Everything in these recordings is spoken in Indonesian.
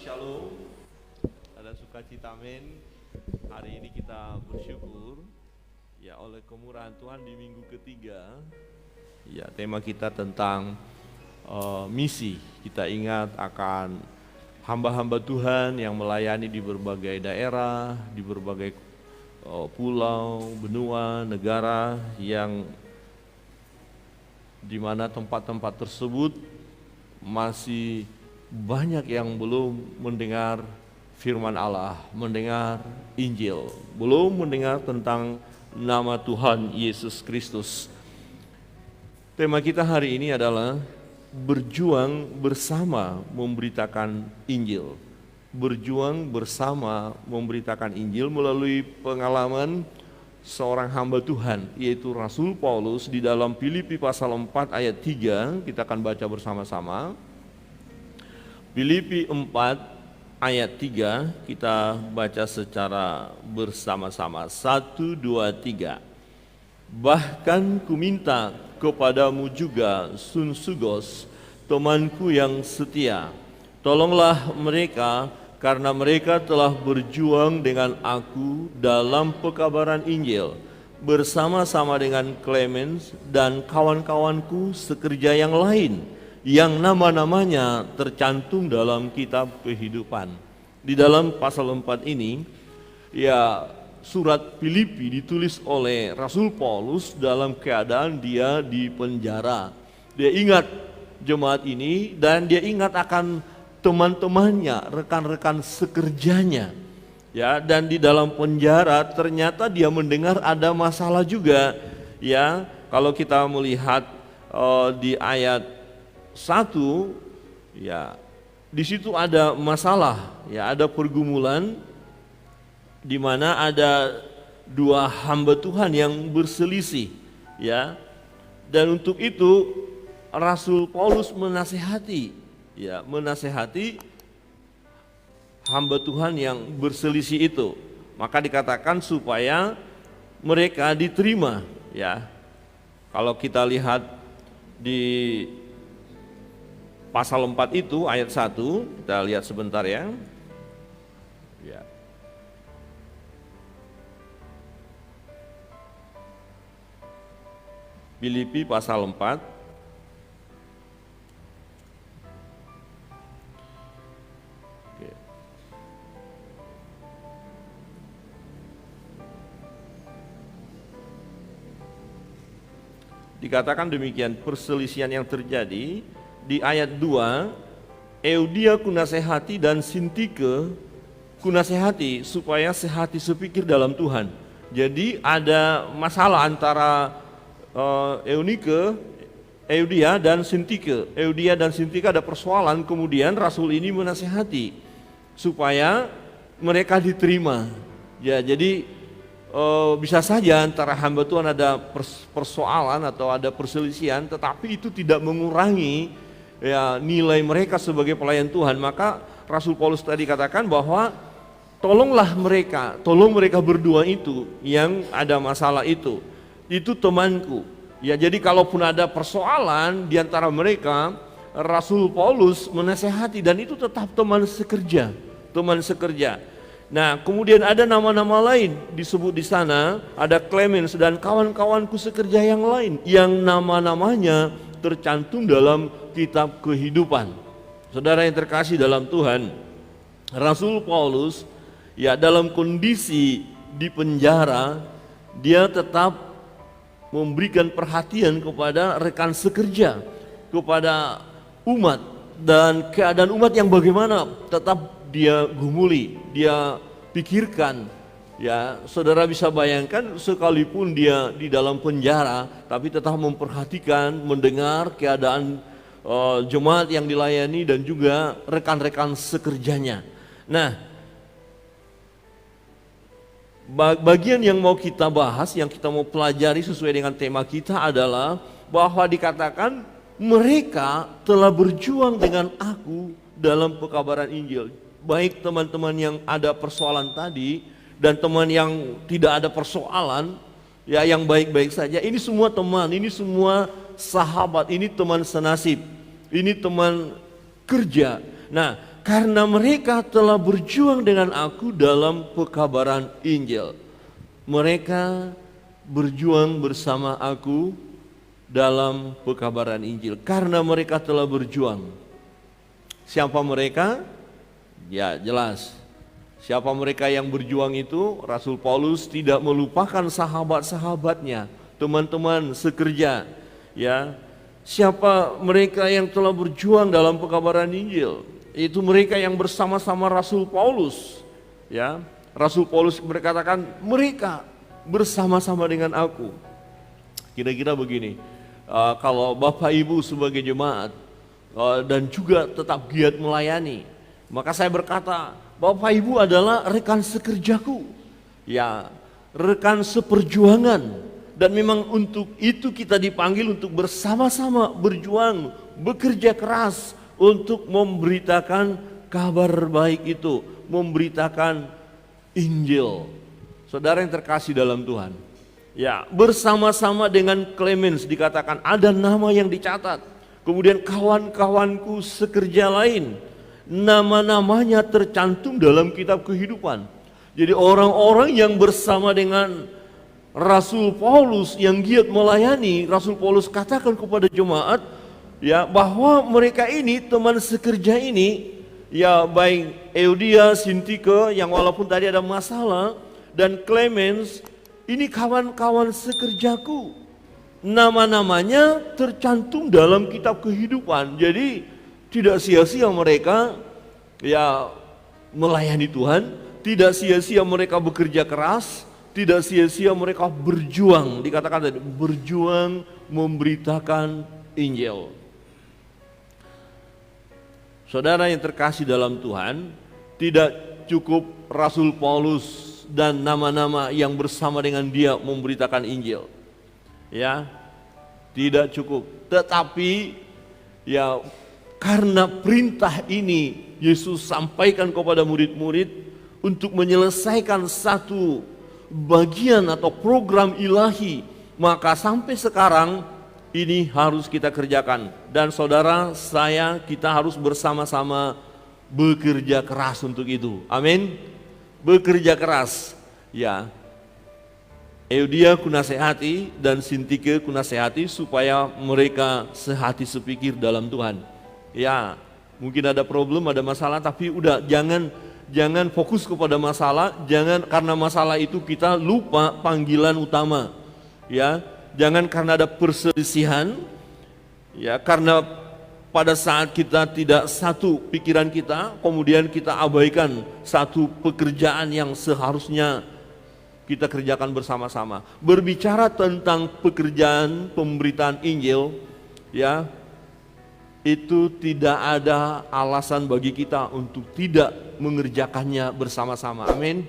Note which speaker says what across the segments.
Speaker 1: Shalom, ada sukacita amin. Hari ini kita bersyukur ya oleh kemurahan Tuhan di minggu ketiga. Ya, tema kita tentang misi. Kita ingat akan hamba-hamba Tuhan yang melayani di berbagai daerah, di berbagai pulau, benua, negara, yang di mana tempat-tempat tersebut masih banyak yang belum mendengar firman Allah, mendengar Injil, belum mendengar tentang nama Tuhan Yesus Kristus. Tema kita hari ini adalah berjuang bersama memberitakan Injil. Berjuang bersama memberitakan Injil melalui pengalaman seorang hamba Tuhan, yaitu Rasul Paulus di dalam Filipi pasal 4 ayat 3. Kita akan baca bersama-sama. Filipi 4 ayat 3, kita baca secara bersama-sama. 1, 2, 3. Bahkan kuminta kepadamu juga, Sunsugos, temanku yang setia, tolonglah mereka, karena mereka telah berjuang dengan aku dalam pekabaran Injil, bersama-sama dengan Clemens dan kawan-kawanku sekerja yang lain, yang nama-namanya tercantum dalam kitab kehidupan. Di dalam pasal 4 ini, ya, surat Filipi ditulis oleh Rasul Paulus dalam keadaan dia di penjara. Dia ingat jemaat ini dan dia ingat akan teman-temannya, rekan-rekan sekerjanya. Ya, dan di dalam penjara ternyata dia mendengar ada masalah juga. Ya, kalau kita melihat di ayat 1, ya, di situ ada masalah, ya, ada pergumulan di mana ada dua hamba Tuhan yang berselisih, ya. Dan untuk itu Rasul Paulus menasehati hamba Tuhan yang berselisih itu. Maka dikatakan supaya mereka diterima, ya. Kalau kita lihat di pasal 4 itu ayat 1, kita lihat sebentar ya. Ya. Filipi pasal 4. Oke. Dikatakan demikian, perselisihan yang terjadi di ayat 2, Eudia kunasehati dan Sintike kunasehati supaya sehati sepikir dalam Tuhan. Jadi ada masalah antara Eudia dan Sintike. Eudia dan Sintike ada persoalan, kemudian Rasul ini menasehati supaya mereka diterima. Ya, jadi bisa saja antara hamba Tuhan ada persoalan atau ada perselisihan, tetapi itu tidak mengurangi, ya, nilai mereka sebagai pelayan Tuhan. Maka Rasul Paulus tadi katakan bahwa tolong mereka berdua itu yang ada masalah itu temanku. Ya, jadi kalaupun ada persoalan di antara mereka, Rasul Paulus menasehati, dan itu tetap teman sekerja. Nah, kemudian ada nama-nama lain disebut di sana, ada Clemens dan kawan-kawanku sekerja yang lain, yang nama-namanya tercantum dalam kitab kehidupan. Saudara yang terkasih dalam Tuhan, Rasul Paulus, ya, dalam kondisi di penjara, dia tetap memberikan perhatian kepada rekan sekerja, kepada umat, dan keadaan umat yang bagaimana tetap dia gumuli, dia pikirkan. Ya, saudara bisa bayangkan, sekalipun dia di dalam penjara, tapi tetap memperhatikan, mendengar keadaan jemaat yang dilayani dan juga rekan-rekan sekerjanya. Nah, bagian yang mau kita bahas, yang kita mau pelajari sesuai dengan tema kita adalah bahwa dikatakan mereka telah berjuang dengan aku dalam pekabaran Injil. Baik teman-teman yang ada persoalan tadi dan teman yang tidak ada persoalan, ya, yang baik-baik saja. Ini semua teman, ini semua sahabat, ini teman senasib, ini teman kerja. Nah, karena mereka telah berjuang dengan aku dalam pekabaran Injil. Mereka berjuang bersama aku dalam pekabaran Injil. Karena mereka telah berjuang. Siapa mereka? Ya jelas. Siapa mereka yang berjuang itu? Rasul Paulus tidak melupakan sahabat-sahabatnya, teman-teman sekerja. Ya, siapa mereka yang telah berjuang dalam pekabaran Injil? Itu mereka yang bersama-sama Rasul Paulus. Ya, Rasul Paulus berkatakan mereka bersama-sama dengan aku. Kira-kira begini, kalau Bapak Ibu sebagai jemaat dan juga tetap giat melayani, maka saya berkata, Bapak Ibu adalah rekan sekerjaku, ya, rekan seperjuangan. Dan memang untuk itu kita dipanggil untuk bersama-sama berjuang, bekerja keras untuk memberitakan kabar baik itu, memberitakan Injil. Saudara yang terkasih dalam Tuhan, ya, bersama-sama dengan Clemens dikatakan ada nama yang dicatat. Kemudian kawan-kawanku sekerja lain, nama-namanya tercantum dalam kitab kehidupan. Jadi orang-orang yang bersama dengan Rasul Paulus yang giat melayani, Rasul Paulus katakan kepada jemaat, ya, bahwa mereka ini teman sekerja ini, ya, baik Eudia, Sintike yang walaupun tadi ada masalah, dan Clemens, ini kawan-kawan sekerjaku. Nama-namanya tercantum dalam kitab kehidupan. Jadi tidak sia-sia mereka, ya, melayani Tuhan, tidak sia-sia mereka bekerja keras, tidak sia-sia mereka berjuang, dikatakan tadi, berjuang memberitakan Injil. Saudara yang terkasih dalam Tuhan, tidak cukup Rasul Paulus dan nama-nama yang bersama dengan dia memberitakan Injil. Ya, tidak cukup. Tetapi ya, karena perintah ini Yesus sampaikan kepada murid-murid untuk menyelesaikan satu bagian atau program ilahi, maka sampai sekarang ini harus kita kerjakan. Dan saudara, kita harus bersama-sama bekerja keras untuk itu. Amin. Bekerja keras. Ya, Eudia kunasehati dan Sintike kunasehati supaya mereka sehati sepikir dalam Tuhan. Ya, mungkin ada problem, ada masalah, tapi udah jangan fokus kepada masalah, jangan karena masalah itu kita lupa panggilan utama. Ya, jangan karena ada perselisihan, ya, karena pada saat kita tidak satu pikiran kita, kemudian kita abaikan satu pekerjaan yang seharusnya kita kerjakan bersama-sama. Berbicara tentang pekerjaan pemberitaan Injil, ya, itu tidak ada alasan bagi kita untuk tidak mengerjakannya bersama-sama. Amin.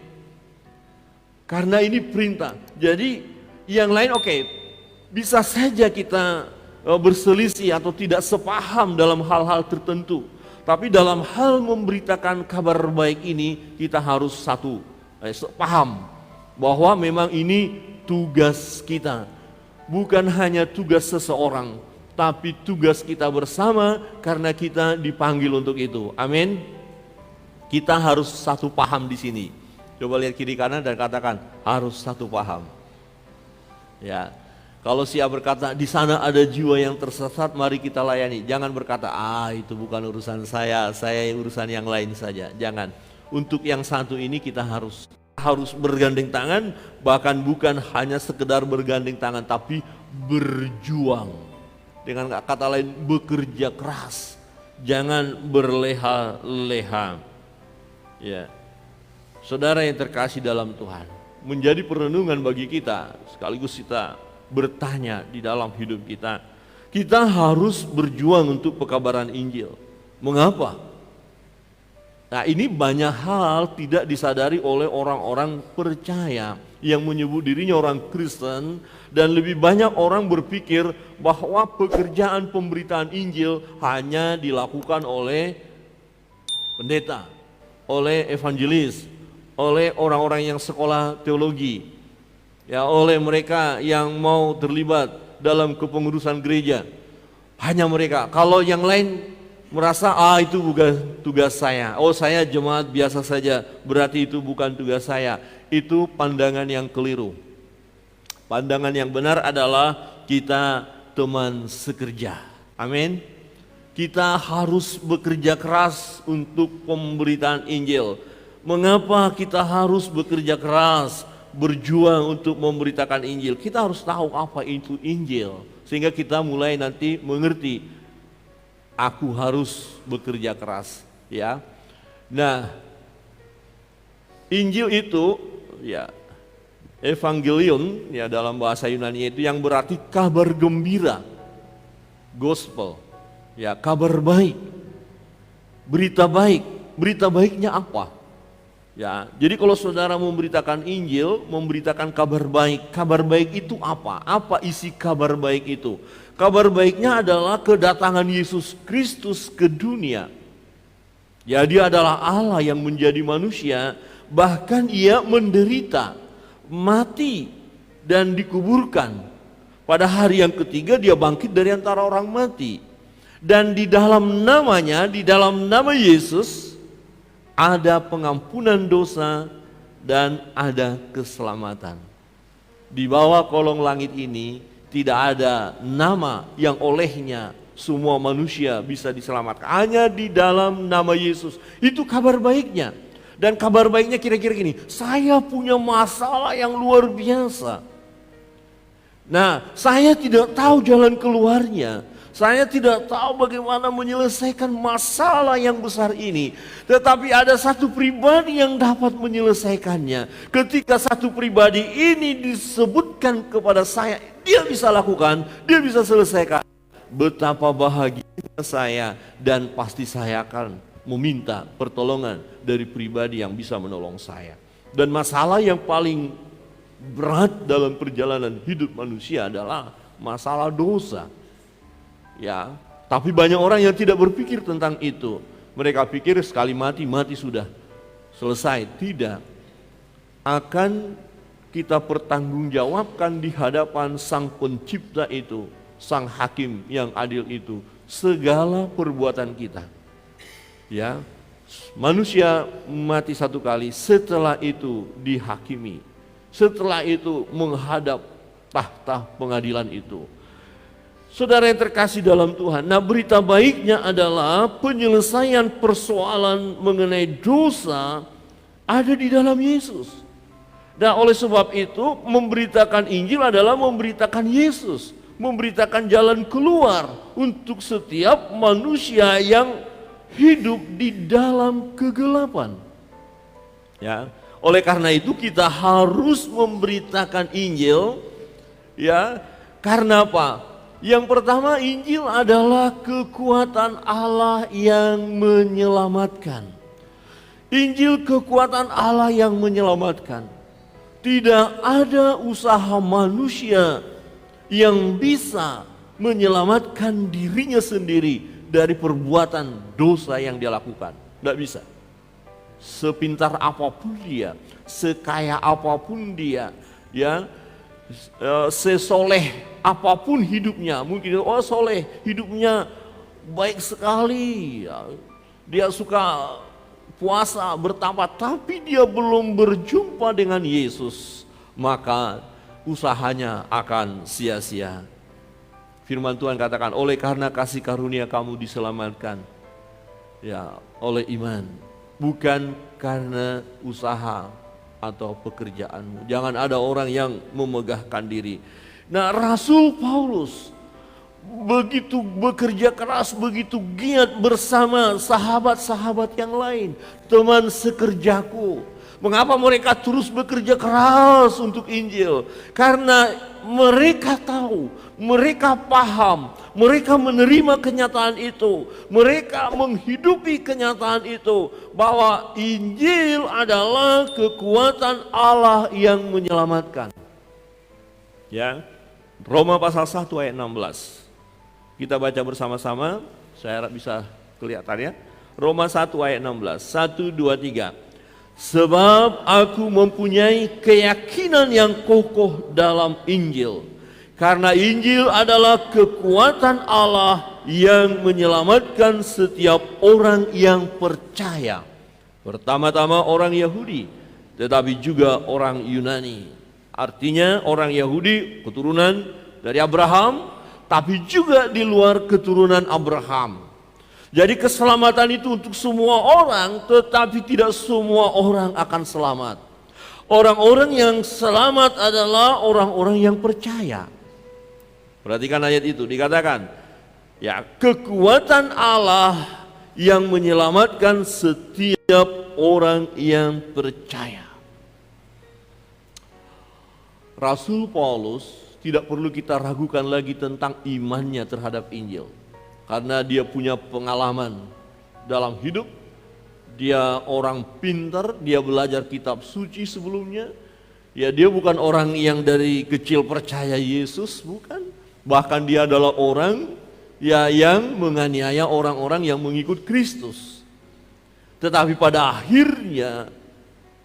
Speaker 1: Karena ini perintah. Jadi yang lain oke, bisa saja kita berselisih atau tidak sepaham dalam hal-hal tertentu. Tapi dalam hal memberitakan kabar baik ini kita harus satu, paham bahwa memang ini tugas kita. Bukan hanya tugas seseorang, tapi tugas kita bersama karena kita dipanggil untuk itu. Amin. Kita harus satu paham di sini. Coba lihat kiri kanan dan katakan harus satu paham. Ya, kalau siap berkata di sana ada jiwa yang tersesat, mari kita layani. Jangan berkata itu bukan urusan saya urusan yang lain saja. Jangan. Untuk yang satu ini kita harus bergandeng tangan, bahkan bukan hanya sekedar bergandeng tangan, tapi berjuang. Dengan kata lain bekerja keras, jangan berleha-leha. Ya, saudara yang terkasih dalam Tuhan, menjadi perenungan bagi kita, sekaligus kita bertanya di dalam hidup kita. Kita harus berjuang untuk pekabaran Injil. Mengapa? Nah, ini banyak hal tidak disadari oleh orang-orang percaya yang menyebut dirinya orang Kristen, dan lebih banyak orang berpikir bahwa pekerjaan pemberitaan Injil hanya dilakukan oleh pendeta, oleh evangelis, oleh orang-orang yang sekolah teologi, ya, oleh mereka yang mau terlibat dalam kepengurusan gereja. Hanya mereka. Kalau yang lain merasa itu bukan tugas saya. Oh, saya jemaat biasa saja, berarti itu bukan tugas saya. Itu pandangan yang keliru. Pandangan yang benar adalah kita teman sekerja. Amin. Kita harus bekerja keras untuk pemberitaan Injil. Mengapa kita harus bekerja keras, berjuang untuk memberitakan Injil? Kita harus tahu apa itu Injil, sehingga kita mulai nanti mengerti, aku harus bekerja keras, ya. Nah, Injil itu, ya, evangelion, ya, dalam bahasa Yunani itu yang berarti kabar gembira, gospel, ya, kabar baik, berita baik. Berita baiknya apa? Ya, jadi kalau saudara memberitakan Injil, memberitakan kabar baik. Kabar baik itu apa? Apa isi kabar baik itu? Kabar baiknya adalah kedatangan Yesus Kristus ke dunia. Ya, dia adalah Allah yang menjadi manusia, bahkan ia menderita, mati, dan dikuburkan. Pada hari yang ketiga dia bangkit dari antara orang mati. Dan di dalam namanya, di dalam nama Yesus, ada pengampunan dosa dan ada keselamatan. Di bawah kolong langit ini tidak ada nama yang olehnya semua manusia bisa diselamatkan. Hanya di dalam nama Yesus. Itu kabar baiknya. Dan kabar baiknya kira-kira gini, saya punya masalah yang luar biasa. Nah, saya tidak tahu jalan keluarnya. Saya tidak tahu bagaimana menyelesaikan masalah yang besar ini. Tetapi ada satu pribadi yang dapat menyelesaikannya. Ketika satu pribadi ini disebutkan kepada saya, dia bisa lakukan, dia bisa selesaikan. Betapa bahagianya saya, dan pasti saya akan meminta pertolongan dari pribadi yang bisa menolong saya. Dan masalah yang paling berat dalam perjalanan hidup manusia adalah masalah dosa. Ya, tapi banyak orang yang tidak berpikir tentang itu. Mereka pikir sekali mati, mati sudah selesai. Tidak. Akan kita pertanggungjawabkan di hadapan Sang Pencipta itu, Sang Hakim yang adil itu, segala perbuatan kita. Ya, manusia mati satu kali, setelah itu dihakimi. Setelah itu menghadap tahta pengadilan itu. Saudara yang terkasih dalam Tuhan, nah berita baiknya adalah penyelesaian persoalan mengenai dosa ada di dalam Yesus. Nah, oleh sebab itu memberitakan Injil adalah memberitakan Yesus, memberitakan jalan keluar untuk setiap manusia yang hidup di dalam kegelapan. Ya, oleh karena itu kita harus memberitakan Injil, ya, karena apa? Yang pertama, Injil adalah kekuatan Allah yang menyelamatkan. Injil kekuatan Allah yang menyelamatkan. Tidak ada usaha manusia yang bisa menyelamatkan dirinya sendiri dari perbuatan dosa yang dia lakukan. Tidak bisa. Sepintar apapun dia, sekaya apapun dia, ya, sesoleh apapun hidupnya, mungkin soleh, hidupnya baik sekali, ya, dia suka puasa, bertambah, tapi dia belum berjumpa dengan Yesus, maka usahanya akan sia-sia. Firman Tuhan katakan, oleh karena kasih karunia kamu diselamatkan, ya, oleh iman, bukan karena usaha atau pekerjaanmu. Jangan ada orang yang memegahkan diri. Nah, Rasul Paulus begitu bekerja keras, begitu giat bersama sahabat-sahabat yang lain, teman sekerjaku. Mengapa mereka terus bekerja keras untuk Injil? Karena mereka tahu, mereka paham, mereka menerima kenyataan itu, mereka menghidupi kenyataan itu, bahwa Injil adalah kekuatan Allah yang menyelamatkan. Ya, Roma pasal 1 ayat 16. Kita baca bersama-sama, saya harap bisa kelihatan ya. Roma 1 ayat 16, 1, 2, 3. Sebab aku mempunyai keyakinan yang kokoh dalam Injil. Karena Injil adalah kekuatan Allah yang menyelamatkan setiap orang yang percaya. Pertama-tama orang Yahudi, tetapi juga orang Yunani. Artinya orang Yahudi keturunan dari Abraham, tapi juga di luar keturunan Abraham. Jadi keselamatan itu untuk semua orang, tetapi tidak semua orang akan selamat. Orang-orang yang selamat adalah orang-orang yang percaya. Perhatikan ayat itu, dikatakan, ya, kekuatan Allah yang menyelamatkan setiap orang yang percaya. Rasul Paulus tidak perlu kita ragukan lagi tentang imannya terhadap Injil. Karena dia punya pengalaman dalam hidup, dia orang pintar, dia belajar kitab suci sebelumnya. Ya, dia bukan orang yang dari kecil percaya Yesus, bukan. Bahkan dia adalah orang ya yang menganiaya orang-orang yang mengikut Kristus. Tetapi pada akhirnya,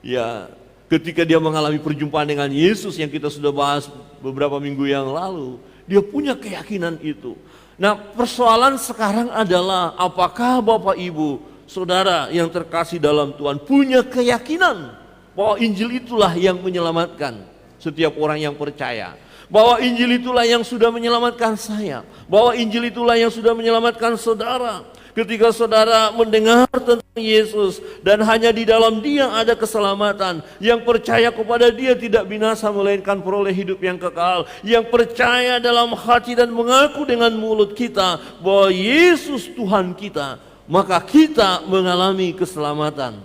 Speaker 1: ya, ketika dia mengalami perjumpaan dengan Yesus yang kita sudah bahas beberapa minggu yang lalu, dia punya keyakinan itu. Nah, persoalan sekarang adalah apakah Bapak Ibu, Saudara yang terkasih dalam Tuhan punya keyakinan bahwa Injil itulah yang menyelamatkan setiap orang yang percaya. Bahwa Injil itulah yang sudah menyelamatkan saya. Bahwa Injil itulah yang sudah menyelamatkan saudara. Ketika saudara mendengar tentang Yesus dan hanya di dalam Dia ada keselamatan, yang percaya kepada Dia tidak binasa melainkan peroleh hidup yang kekal, yang percaya dalam hati dan mengaku dengan mulut kita bahwa Yesus Tuhan kita, maka kita mengalami keselamatan.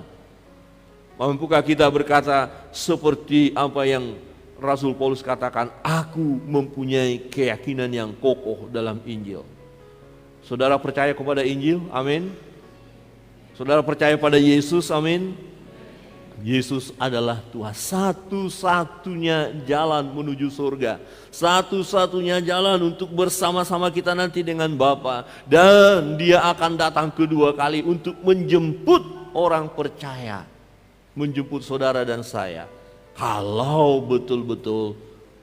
Speaker 1: Mampukah kita berkata seperti apa yang Rasul Paulus katakan, aku mempunyai keyakinan yang kokoh dalam Injil. Saudara percaya kepada Injil? Amin. Saudara percaya pada Yesus? Amin. Yesus adalah Tuhan. Satu-satunya jalan menuju surga. Satu-satunya jalan untuk bersama-sama kita nanti dengan Bapa. Dan Dia akan datang kedua kali untuk menjemput orang percaya. Menjemput saudara dan saya. Kalau betul-betul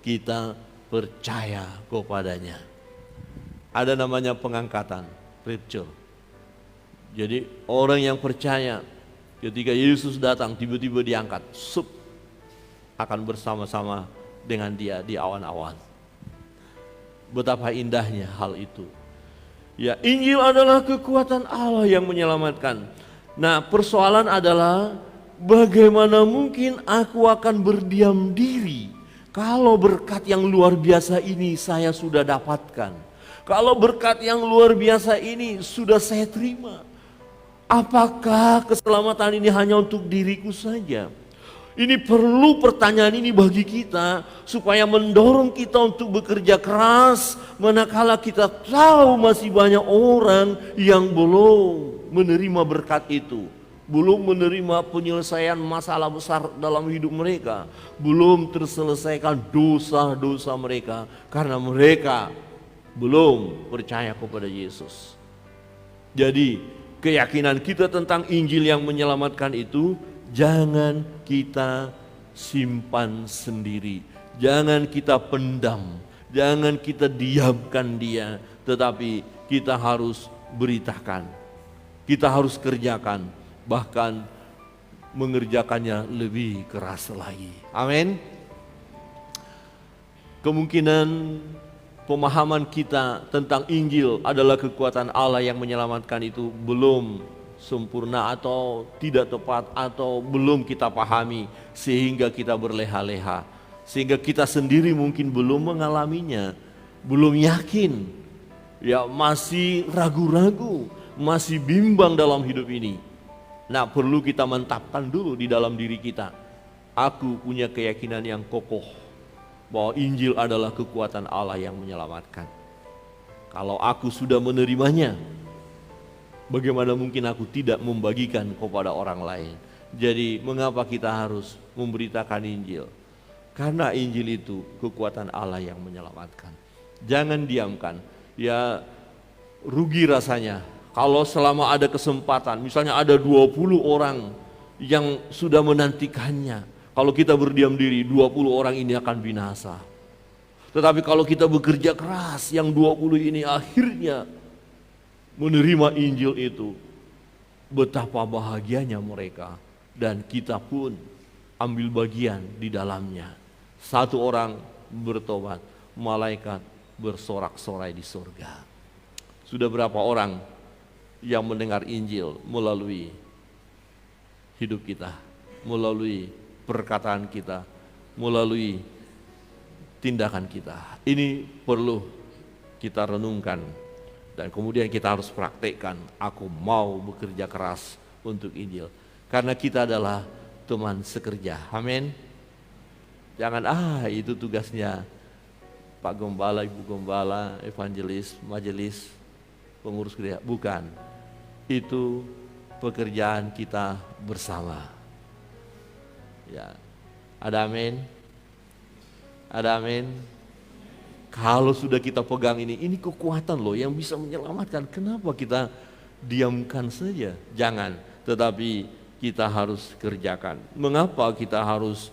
Speaker 1: kita percaya kepadanya. Ada namanya pengangkatan, rapture. Jadi orang yang percaya ketika Yesus datang tiba-tiba diangkat, akan bersama-sama dengan Dia di awan-awan. Betapa indahnya hal itu. Ya, Injil adalah kekuatan Allah yang menyelamatkan. Nah, persoalan adalah bagaimana mungkin aku akan berdiam diri kalau berkat yang luar biasa ini saya sudah dapatkan. Kalau berkat yang luar biasa ini sudah saya terima, apakah keselamatan ini hanya untuk diriku saja? Ini perlu pertanyaan ini bagi kita supaya mendorong kita untuk bekerja keras manakala kita tahu masih banyak orang yang belum menerima berkat itu, belum menerima penyelesaian masalah besar dalam hidup mereka, belum terselesaikan dosa-dosa mereka karena mereka belum percaya kepada Yesus. Jadi keyakinan kita tentang Injil yang menyelamatkan itu jangan kita simpan sendiri, jangan kita pendam, jangan kita diamkan dia, tetapi kita harus beritakan, kita harus kerjakan, bahkan mengerjakannya lebih keras lagi. Amin. Kemungkinan pemahaman kita tentang Injil adalah kekuatan Allah yang menyelamatkan itu belum sempurna atau tidak tepat atau belum kita pahami sehingga kita berleha-leha, sehingga kita sendiri mungkin belum mengalaminya, belum yakin, ya masih ragu-ragu, masih bimbang dalam hidup ini. Nah, perlu kita mantapkan dulu di dalam diri kita, aku punya keyakinan yang kokoh bahwa Injil adalah kekuatan Allah yang menyelamatkan. Kalau aku sudah menerimanya, bagaimana mungkin aku tidak membagikan kepada orang lain? Jadi mengapa kita harus memberitakan Injil? Karena Injil itu kekuatan Allah yang menyelamatkan. Jangan diamkan. Ya, rugi rasanya kalau selama ada kesempatan, misalnya ada 20 orang yang sudah menantikannya, kalau kita berdiam diri, 20 orang ini akan binasa. Tetapi kalau kita bekerja keras, yang 20 ini akhirnya menerima Injil itu, betapa bahagianya mereka. Dan kita pun ambil bagian di dalamnya. Satu orang bertobat, malaikat bersorak-sorai di surga. Sudah berapa orang yang mendengar Injil melalui hidup kita, melalui perkataan kita, melalui tindakan kita. Ini perlu kita renungkan dan kemudian kita harus praktekkan. Aku mau bekerja keras untuk Injil, karena kita adalah teman sekerja. Amin. Jangan itu tugasnya Pak Gembala, Ibu Gembala, evangelis, majelis, pengurus gereja. Bukan. Itu pekerjaan kita bersama. Ya. Ada amin? Ada amin? Kalau sudah kita pegang ini kekuatan loh yang bisa menyelamatkan. Kenapa kita diamkan saja? Jangan. Tetapi kita harus kerjakan. Mengapa kita harus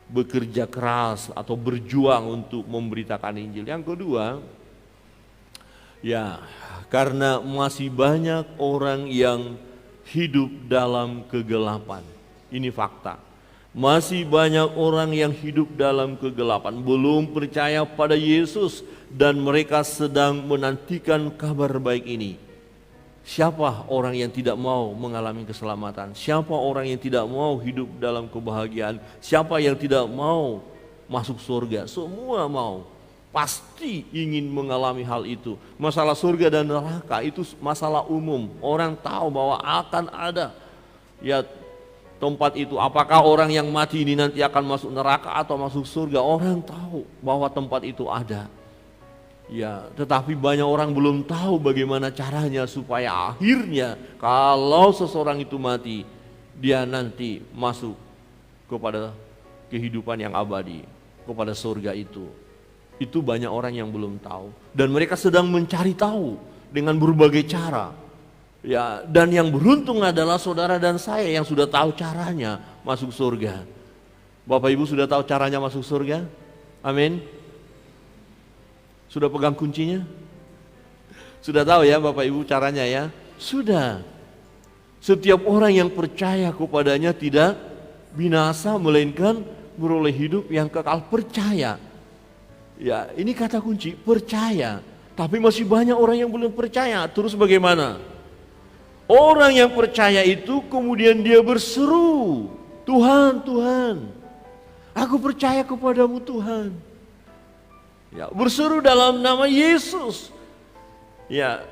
Speaker 1: bekerja keras atau berjuang untuk memberitakan Injil? Yang kedua, ya, karena masih banyak orang yang hidup dalam kegelapan. Ini fakta. Masih banyak orang yang hidup dalam kegelapan, belum percaya pada Yesus, dan mereka sedang menantikan kabar baik ini. Siapa orang yang tidak mau mengalami keselamatan? Siapa orang yang tidak mau hidup dalam kebahagiaan? Siapa yang tidak mau masuk surga? Semua mau. Pasti ingin mengalami hal itu. Masalah surga dan neraka itu masalah umum. Orang tahu bahwa akan ada ya tempat itu. Apakah orang yang mati ini nanti akan masuk neraka atau masuk surga? Orang tahu bahwa tempat itu ada. Ya, tetapi banyak orang belum tahu bagaimana caranya supaya akhirnya kalau seseorang itu mati, dia nanti masuk kepada kehidupan yang abadi, kepada surga itu. Itu banyak orang yang belum tahu, dan mereka sedang mencari tahu dengan berbagai cara. Ya, dan yang beruntung adalah saudara dan saya yang sudah tahu caranya masuk surga. Bapak Ibu sudah tahu caranya masuk surga? Amin. Sudah pegang kuncinya? Sudah tahu ya Bapak Ibu caranya ya? Sudah. Setiap orang yang percaya kepadanya tidak binasa, melainkan beroleh hidup yang kekal. Percaya. Ya, ini kata kunci, percaya. Tapi masih banyak orang yang belum percaya. Terus bagaimana? Orang yang percaya itu kemudian dia berseru, Tuhan, Tuhan, aku percaya kepadamu Tuhan. Ya, berseru dalam nama Yesus. Ya.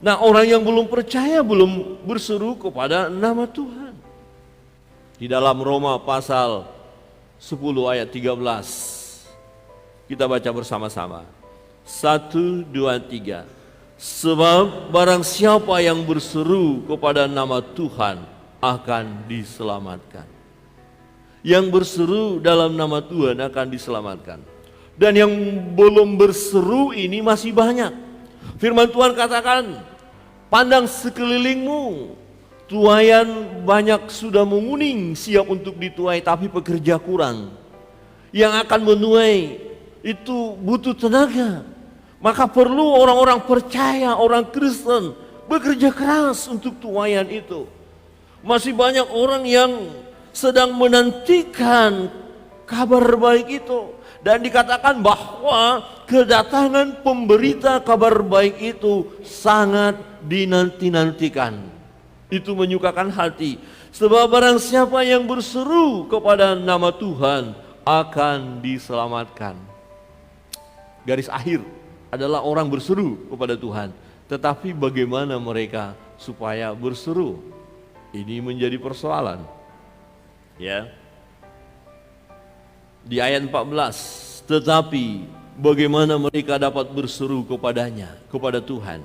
Speaker 1: Nah, orang yang belum percaya belum berseru kepada nama Tuhan. Di dalam Roma pasal 10 ayat 13. Kita baca bersama-sama. 1, 2, 3. Sebab barang siapa yang berseru kepada nama Tuhan akan diselamatkan. Yang berseru dalam nama Tuhan akan diselamatkan. Dan yang belum berseru ini masih banyak. Firman Tuhan katakan, pandang sekelilingmu, tuaian banyak sudah menguning, siap untuk dituai, tapi pekerja kurang. Yang akan menuai itu butuh tenaga. Maka perlu orang-orang percaya, orang Kristen bekerja keras untuk tuaian itu. Masih banyak orang yang sedang menantikan kabar baik itu. Dan dikatakan bahwa kedatangan pemberita kabar baik itu sangat dinanti-nantikan. Itu menyukakan hati. Sebab barang siapa yang berseru kepada nama Tuhan akan diselamatkan. Garis akhir adalah orang berseru kepada Tuhan. Tetapi bagaimana mereka supaya berseru? Ini menjadi persoalan. Ya. Di ayat 14, tetapi bagaimana mereka dapat berseru kepadanya, kepada Tuhan,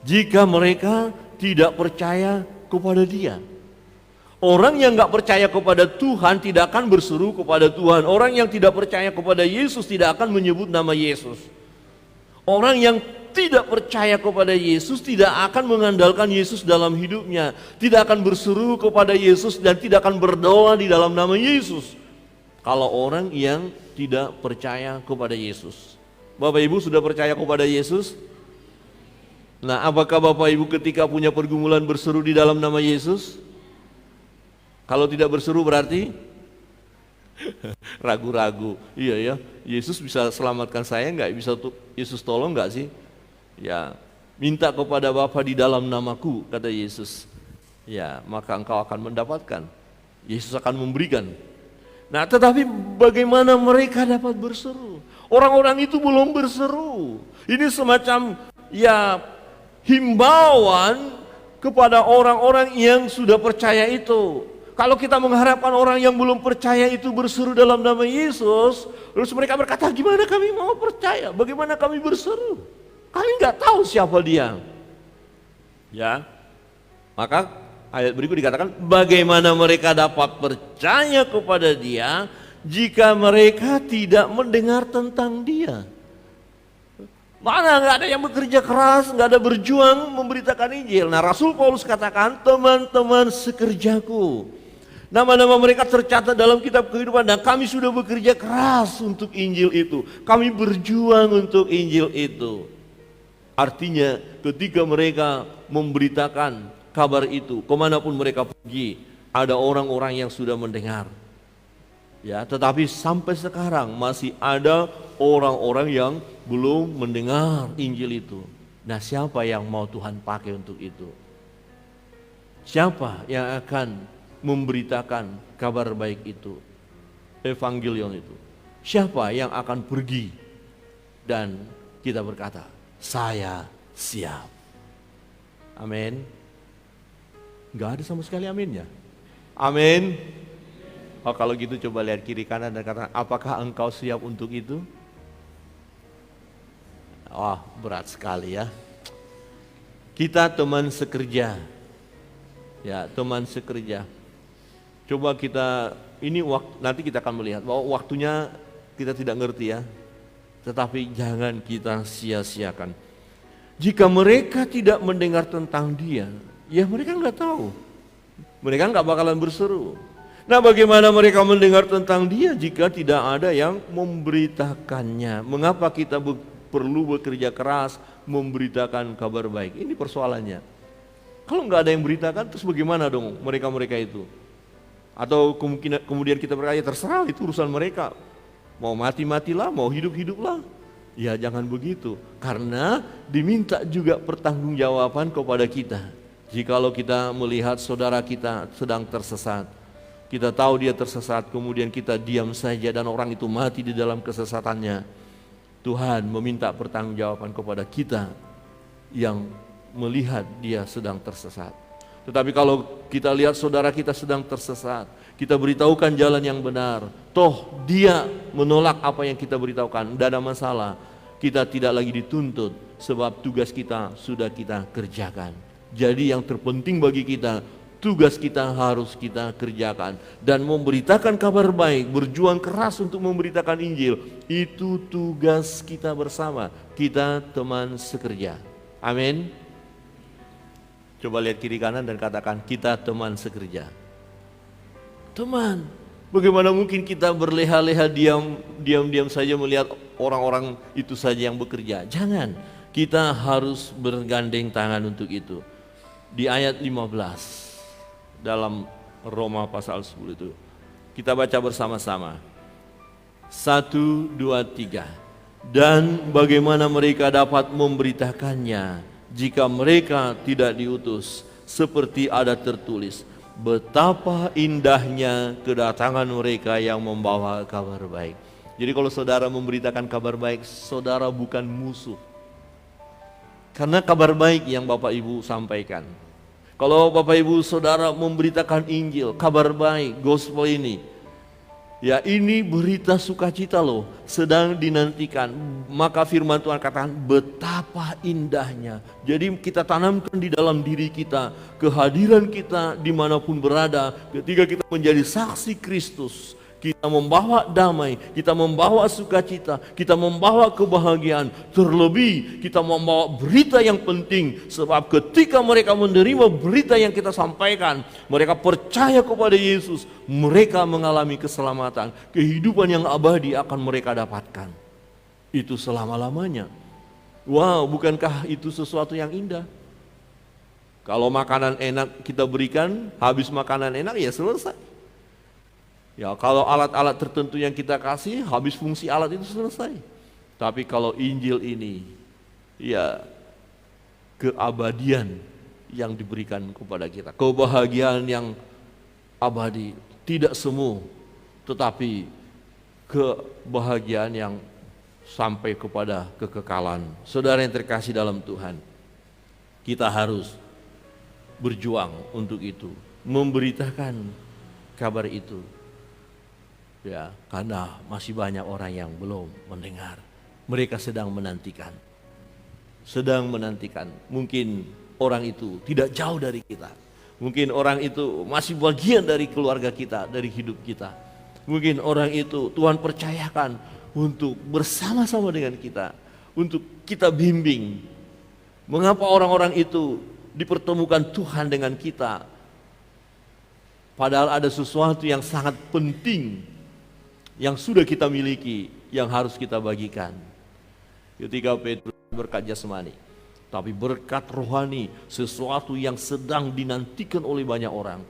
Speaker 1: jika mereka tidak percaya kepada Dia? Orang yang gak percaya kepada Tuhan tidak akan berseru kepada Tuhan. Orang yang tidak percaya kepada Yesus tidak akan menyebut nama Yesus. Orang yang tidak percaya kepada Yesus tidak akan mengandalkan Yesus dalam hidupnya, tidak akan berseru kepada Yesus dan tidak akan berdoa di dalam nama Yesus. Kalau orang yang tidak percaya kepada Yesus. Bapak Ibu sudah percaya kepada Yesus? Nah, apakah Bapak Ibu ketika punya pergumulan berseru di dalam nama Yesus? Kalau tidak berseru berarti ragu-ragu. Iya ya, Yesus bisa selamatkan saya nggak? Bisa Yesus tolong nggak sih? Ya, minta kepada Bapa di dalam namaku, kata Yesus. Ya, maka engkau akan mendapatkan. Yesus akan memberikan. Nah, tetapi bagaimana mereka dapat berseru? Orang-orang itu belum berseru. Ini semacam ya himbauan kepada orang-orang yang sudah percaya itu. Kalau kita mengharapkan orang yang belum percaya itu berseru dalam nama Yesus, terus mereka berkata, gimana kami mau percaya? Bagaimana kami berseru? Kami nggak tahu siapa dia. Ya, maka ayat berikut dikatakan, bagaimana mereka dapat percaya kepada dia jika mereka tidak mendengar tentang dia? Mana nggak ada yang bekerja keras, nggak ada berjuang memberitakan Injil. Nah, Rasul Paulus katakan, teman-teman sekerjaku, nama-nama mereka tercatat dalam kitab kehidupan dan kami sudah bekerja keras untuk Injil itu. Kami berjuang untuk Injil itu. Artinya ketika mereka memberitakan kabar itu, kemanapun mereka pergi, ada orang-orang yang sudah mendengar. Ya, tetapi sampai sekarang masih ada orang-orang yang belum mendengar Injil itu. Nah, siapa yang mau Tuhan pakai untuk itu? Siapa yang akan memberitakan kabar baik itu, evangelion itu? Siapa yang akan pergi dan kita berkata, saya siap. Amin. Gak ada sama sekali aminnya. Amin. Oh, kalau gitu coba lihat kiri kanan dan katakan, apakah engkau siap untuk itu? Wah, berat sekali ya. Kita teman sekerja. Ya, teman sekerja. Coba kita, ini nanti kita akan melihat bahwa waktunya kita tidak ngerti ya. Tetapi jangan kita sia-siakan. Jika mereka tidak mendengar tentang dia, ya mereka nggak tahu. Mereka nggak bakalan berseru. Nah, bagaimana mereka mendengar tentang dia jika tidak ada yang memberitakannya? Mengapa kita perlu bekerja keras memberitakan kabar baik? Ini persoalannya. Kalau nggak ada yang beritakan, terus bagaimana dong mereka-mereka itu? Atau kemudian kita berkata, terserah itu urusan mereka. Mau mati-matilah, mau hidup-hiduplah. Ya jangan begitu, karena diminta juga pertanggungjawaban kepada kita. Jikalau kita melihat saudara kita sedang tersesat, kita tahu dia tersesat, kemudian kita diam saja dan orang itu mati di dalam kesesatannya. Tuhan meminta pertanggungjawaban kepada kita yang melihat dia sedang tersesat. Tetapi kalau kita lihat saudara kita sedang tersesat, kita beritahukan jalan yang benar, toh dia menolak apa yang kita beritahukan, tidak ada masalah. Kita tidak lagi dituntut sebab tugas kita sudah kita kerjakan. Jadi yang terpenting bagi kita, tugas kita harus kita kerjakan dan memberitakan kabar baik, berjuang keras untuk memberitakan Injil. Itu tugas kita bersama, kita teman sekerja. Amin. Coba lihat kiri kanan dan katakan, kita teman sekerja. Teman, bagaimana mungkin kita berleha-leha diam saja melihat orang-orang itu saja yang bekerja? Jangan, kita harus bergandeng tangan untuk itu. Di ayat 15 dalam Roma pasal 10 itu, kita baca bersama-sama. 1, 2, 3. Dan bagaimana mereka dapat memberitakannya jika mereka tidak diutus, seperti ada tertulis, betapa indahnya kedatangan mereka yang membawa kabar baik. Jadi kalau saudara memberitakan kabar baik, saudara bukan musuh. Karena kabar baik yang Bapak Ibu sampaikan. Kalau Bapak Ibu saudara memberitakan Injil, kabar baik, gospel ini, ya ini berita sukacita loh, sedang dinantikan. Maka firman Tuhan katakan betapa indahnya. Jadi kita tanamkan di dalam diri kita, kehadiran kita dimanapun berada, ketika kita menjadi saksi Kristus, kita membawa damai, kita membawa sukacita, kita membawa kebahagiaan. Terlebih kita membawa berita yang penting, sebab ketika mereka menerima berita yang kita sampaikan, mereka percaya kepada Yesus, mereka mengalami keselamatan, kehidupan yang abadi akan mereka dapatkan. Itu selama-lamanya. Wow, bukankah itu sesuatu yang indah? Kalau makanan enak kita berikan, habis makanan enak ya selesai. Ya, kalau alat-alat tertentu yang kita kasih, habis fungsi alat itu selesai. Tapi kalau Injil ini, ya keabadian yang diberikan kepada kita, kebahagiaan yang abadi, tidak semu, tetapi kebahagiaan yang sampai kepada kekekalan. Saudara yang terkasih dalam Tuhan, kita harus berjuang untuk itu, memberitakan kabar itu. Ya, karena masih banyak orang yang belum mendengar. Mereka sedang menantikan. Mungkin orang itu tidak jauh dari kita. Mungkin orang itu masih bagian dari keluarga kita, dari hidup kita. Mungkin orang itu Tuhan percayakan untuk bersama-sama dengan kita, untuk kita bimbing. Mengapa orang-orang itu dipertemukan Tuhan dengan kita? Padahal ada sesuatu yang sangat penting yang sudah kita miliki, yang harus kita bagikan. Ketika Petrus berkat jasmani, tapi berkat rohani, sesuatu yang sedang dinantikan oleh banyak orang,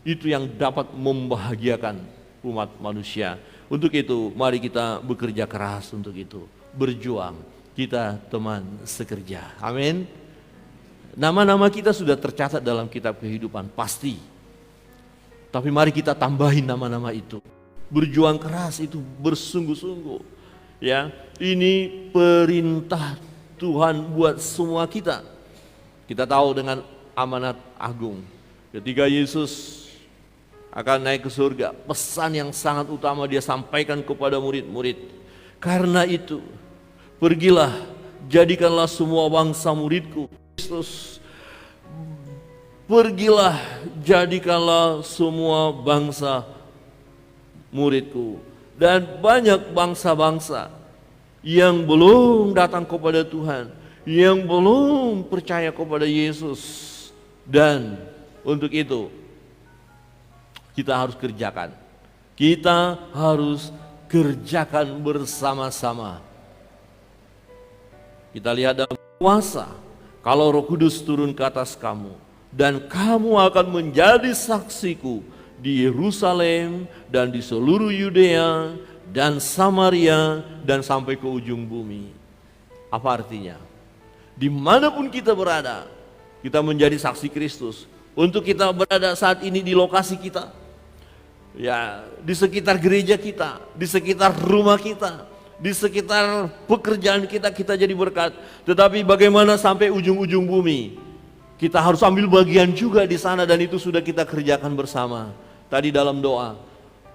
Speaker 1: itu yang dapat membahagiakan umat manusia. Untuk itu mari kita bekerja keras untuk itu, berjuang. Kita teman sekerja. Amin. Nama-nama kita sudah tercatat dalam kitab kehidupan pasti. Tapi mari kita tambahin nama-nama itu. Berjuang keras itu bersungguh-sungguh. Ya, ini perintah Tuhan buat semua kita. Kita tahu dengan amanat agung. Ketika Yesus akan naik ke surga, pesan yang sangat utama dia sampaikan kepada murid-murid. Karena itu, pergilah, jadikanlah semua bangsa muridku. Kristus, pergilah, jadikanlah semua bangsa muridku. Dan banyak bangsa-bangsa yang belum datang kepada Tuhan, yang belum percaya kepada Yesus. Dan untuk itu kita harus kerjakan. Kita harus kerjakan bersama-sama. Kita lihat dalam kuasa, kalau Roh Kudus turun ke atas kamu, dan kamu akan menjadi saksiku di Yerusalem dan di seluruh Yudea dan Samaria dan sampai ke ujung bumi. Apa artinya? Dimanapun kita berada, kita menjadi saksi Kristus. Untuk kita berada saat ini di lokasi kita, ya, di sekitar gereja kita, di sekitar rumah kita, di sekitar pekerjaan kita, kita jadi berkat. Tetapi bagaimana sampai ujung-ujung bumi? Kita harus ambil bagian juga di sana, dan itu sudah kita kerjakan bersama. Tadi dalam doa,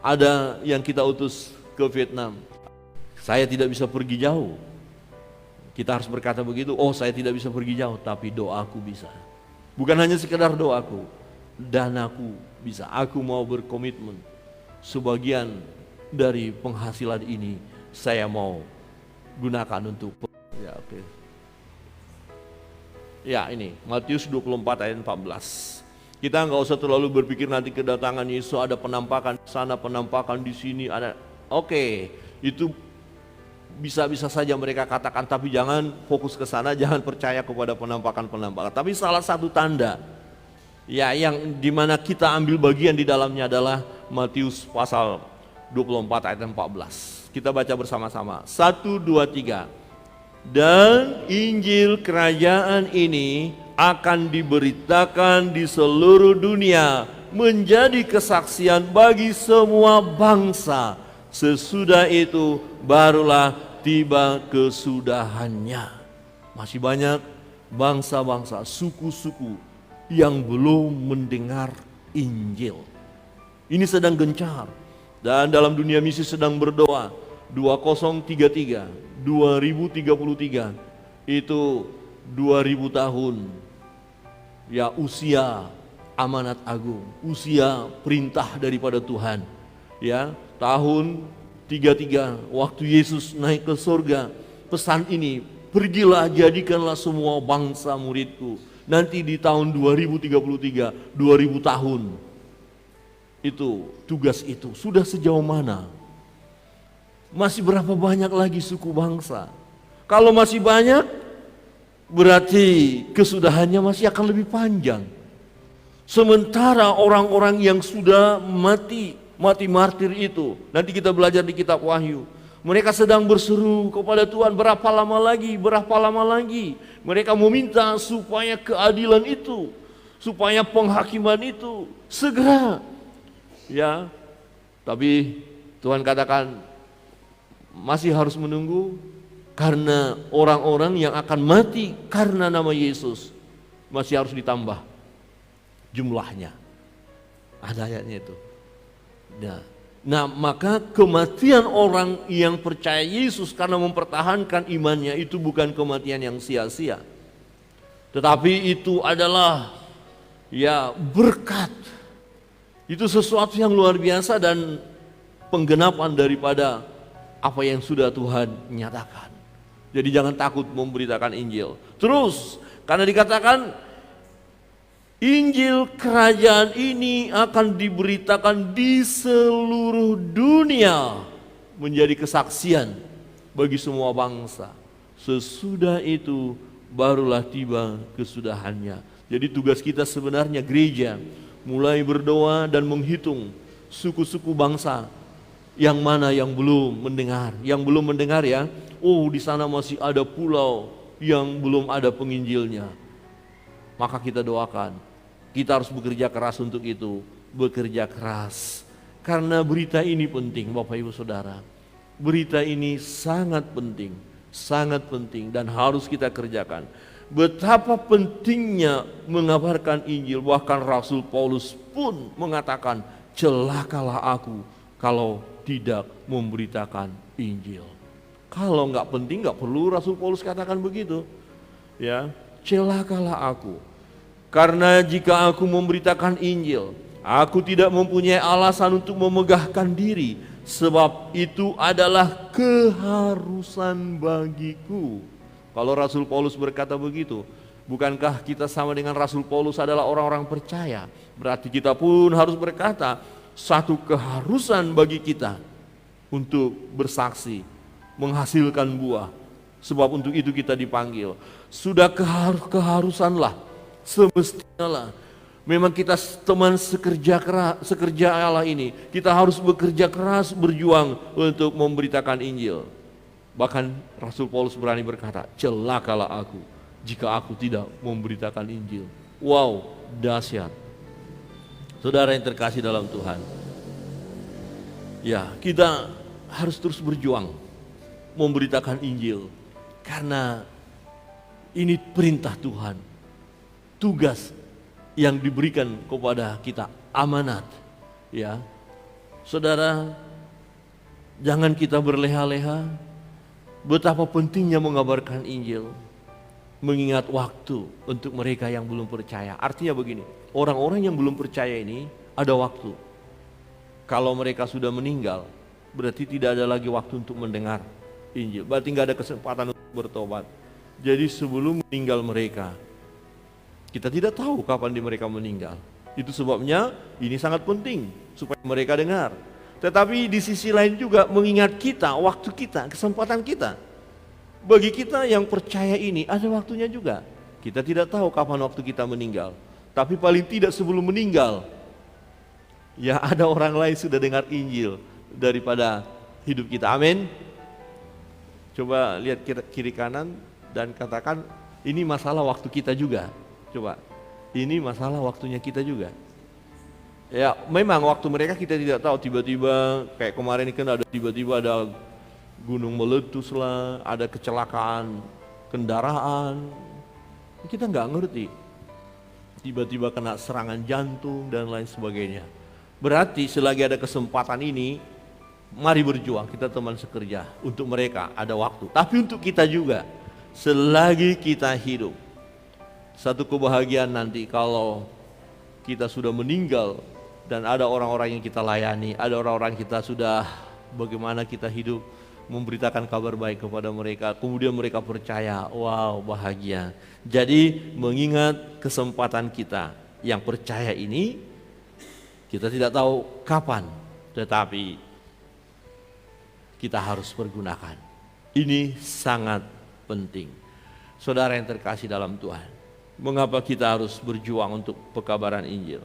Speaker 1: ada yang kita utus ke Vietnam. Saya tidak bisa pergi jauh. Kita harus berkata begitu, oh saya tidak bisa pergi jauh, tapi doaku bisa. Bukan hanya sekedar doaku, danaku bisa. Aku mau berkomitmen. Sebagian dari penghasilan ini saya mau gunakan untuk ya, oke. Ya, ini Matius 24 ayat 14. Kita nggak usah terlalu berpikir nanti kedatangan Yesus ada penampakan di sana, penampakan di sini ada. Oke, itu bisa saja mereka katakan, tapi jangan fokus ke sana, jangan percaya kepada penampakan-penampakan. Tapi salah satu tanda ya yang dimana kita ambil bagian di dalamnya adalah Matius pasal 24 ayat 14. Kita baca bersama-sama. 1, 2, 3. Dan Injil kerajaan ini akan diberitakan di seluruh dunia menjadi kesaksian bagi semua bangsa. Sesudah itu barulah tiba kesudahannya. Masih banyak bangsa-bangsa, suku-suku yang belum mendengar Injil. Ini sedang gencar. Dan dalam dunia misi sedang berdoa. 2033, 2033 itu 2000 tahun ya usia amanat agung, usia perintah daripada Tuhan. Ya, tahun 33 waktu Yesus naik ke surga, pesan ini, pergilah jadikanlah semua bangsa muridku. Nanti di tahun 2033, 2000 tahun. Itu tugas itu sudah sejauh mana? Masih berapa banyak lagi suku bangsa? Kalau masih banyak, berarti kesudahannya masih akan lebih panjang. Sementara orang-orang yang sudah mati martir itu, nanti kita belajar di kitab Wahyu, mereka sedang berseru kepada Tuhan, berapa lama lagi, berapa lama lagi. Mereka meminta supaya keadilan itu, supaya penghakiman itu segera. Ya, tapi Tuhan katakan masih harus menunggu, karena orang-orang yang akan mati karena nama Yesus masih harus ditambah jumlahnya. Ada ayatnya itu. Nah, maka kematian orang yang percaya Yesus karena mempertahankan imannya itu bukan kematian yang sia-sia. Tetapi itu adalah ya berkat. Itu sesuatu yang luar biasa dan penggenapan daripada apa yang sudah Tuhan nyatakan. Jadi jangan takut memberitakan Injil. Terus, karena dikatakan Injil kerajaan ini akan diberitakan di seluruh dunia menjadi kesaksian bagi semua bangsa. Sesudah itu barulah tiba kesudahannya. Jadi tugas kita sebenarnya gereja mulai berdoa dan menghitung suku-suku bangsa yang mana yang belum mendengar. Yang belum mendengar ya, oh di sana masih ada pulau yang belum ada penginjilnya. Maka kita doakan. Kita harus bekerja keras untuk itu, bekerja keras. Karena berita ini penting, Bapak Ibu Saudara. Berita ini sangat penting dan harus kita kerjakan. Betapa pentingnya mengabarkan Injil, bahkan Rasul Paulus pun mengatakan, celakalah aku kalau tidak memberitakan Injil. Kalau nggak penting, nggak perlu Rasul Paulus katakan begitu. Ya, celakalah aku. Karena jika aku memberitakan Injil, aku tidak mempunyai alasan untuk memegahkan diri, sebab itu adalah keharusan bagiku. Kalau Rasul Paulus berkata begitu, bukankah kita sama dengan Rasul Paulus adalah orang-orang percaya? Berarti kita pun harus berkata, satu keharusan bagi kita untuk bersaksi, menghasilkan buah. Sebab untuk itu kita dipanggil. Sudah keharusanlah. Semestinya lah, memang kita teman sekerja Allah ini, kita harus bekerja keras, berjuang untuk memberitakan Injil. Bahkan Rasul Paulus berani berkata, celakalah aku jika aku tidak memberitakan Injil. Wow, dahsyat. Saudara yang terkasih dalam Tuhan, ya kita harus terus berjuang memberitakan Injil, karena ini perintah Tuhan. Tugas yang diberikan kepada kita, amanat. Ya, saudara, jangan kita berleha-leha. Betapa pentingnya mengabarkan Injil, mengingat waktu untuk mereka yang belum percaya. Artinya begini, orang-orang yang belum percaya ini ada waktu. Kalau mereka sudah meninggal, berarti tidak ada lagi waktu untuk mendengar Injil. Berarti nggak ada kesempatan untuk bertobat. Jadi sebelum meninggal mereka, kita tidak tahu kapan mereka meninggal. Itu sebabnya ini sangat penting supaya mereka dengar. Tetapi di sisi lain juga mengingat kita, waktu kita, kesempatan kita. Bagi kita yang percaya ini ada waktunya juga. Kita tidak tahu kapan waktu kita meninggal. Tapi paling tidak sebelum meninggal, ya ada orang lain sudah dengar Injil daripada hidup kita. Amin. Coba lihat kiri kanan dan katakan, ini masalah waktu kita juga. Coba, ini masalah waktunya kita juga. Ya memang waktu mereka kita tidak tahu, tiba-tiba kayak kemarin ini kan tiba-tiba ada gunung meletus lah, ada kecelakaan kendaraan, kita nggak ngerti. Tiba-tiba kena serangan jantung dan lain sebagainya. Berarti selagi ada kesempatan ini, mari berjuang, kita teman sekerja. Untuk mereka ada waktu, tapi untuk kita juga, selagi kita hidup. Satu kebahagiaan nanti kalau kita sudah meninggal dan ada orang-orang yang kita layani, ada orang-orang kita sudah bagaimana kita hidup memberitakan kabar baik kepada mereka, kemudian mereka percaya, wow bahagia. Jadi mengingat kesempatan kita yang percaya ini, kita tidak tahu kapan, tetapi kita harus pergunakan. Ini sangat penting. Saudara yang terkasih dalam Tuhan, mengapa kita harus berjuang untuk pekabaran Injil?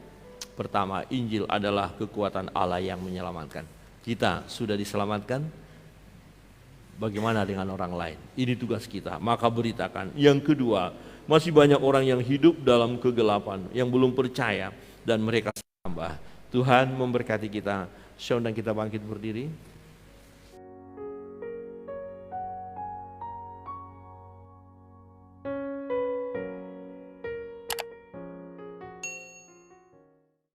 Speaker 1: Pertama, Injil adalah kekuatan Allah yang menyelamatkan. Kita sudah diselamatkan, bagaimana dengan orang lain? Ini tugas kita, maka beritakan. Yang kedua, masih banyak orang yang hidup dalam kegelapan, yang belum percaya, dan mereka tambah. Tuhan memberkati kita. Saya undang kita bangkit berdiri.